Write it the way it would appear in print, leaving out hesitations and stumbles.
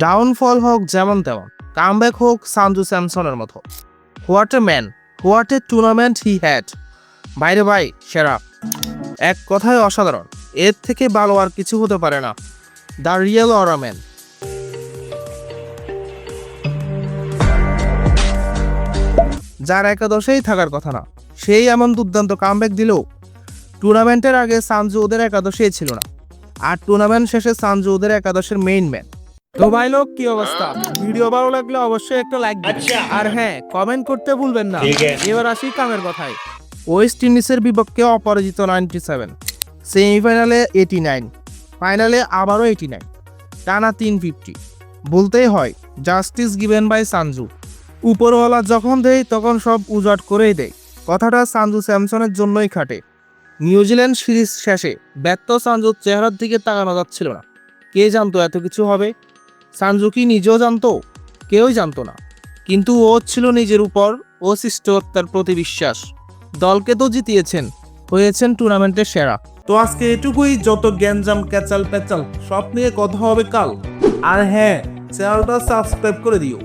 Downfall হোক যেমন তেমন, কামব্যাক হোক সঞ্জু স্যামসনের মতো। What a man, what a tournament he had. বাইরে ভাই সেরা, এক কথায় অসাধারণ। এর থেকে ভালো আর কিছু হতে পারে না। The real aura man. যার একাদশেই থাকার কথা না, সেই এমন দুর্দান্ত কামব্যাক দিলেও টুর্নামেন্টের আগে সঞ্জু ওদের একাদশেই ছিল না, আর টুর্নামেন্ট শেষে সঞ্জু ওদের একাদশের মেইন ম্যান। তো ভাই লোক, কি অবস্থা? ভিডিও ভালো লাগলে অবশ্যই একটা লাইক দিন, আর হ্যাঁ, কমেন্ট করতে ভুলবেন না। এবার আসি কামের কথায়। ওয়েস্ট ইন্ডিজের বিপক্ষে অপরাজিত 97, সেমিফাইনালে 89, ফাইনালে আবারও 89, টানা 350। বলতেই হয় জাস্টিস গিভেন বাই সঞ্জু। উপরওয়ালা যখন দেয় তখন সব উজাট করেই দেয়। কথাটা সঞ্জু স্যামসনের জন্যই খাটে। নিউজিল্যান্ড সিরিজ শেষে ব্যর্থ সঞ্জুর চেহারার দিকে তাকানো যাচ্ছিল না। কে জানতো এত কিছু হবে? সঞ্জু কি নিজেও জানতো? কেউই জানতো না। কিন্তু ও ছিল নিজের উপর ও সৃষ্টিকর্তার প্রতি বিশ্বাস। দলকে তো জিতিয়েছেন, হয়েছেন টুর্নামেন্টের সেরা। তো আজকে এটুকুই। যত গ্যাঞ্জাম ক্যাচাল প্যাচাল সব নিয়ে কথা হবে কাল। আর হ্যাঁ, চ্যানেলটা সাবস্ক্রাইব করে দিও।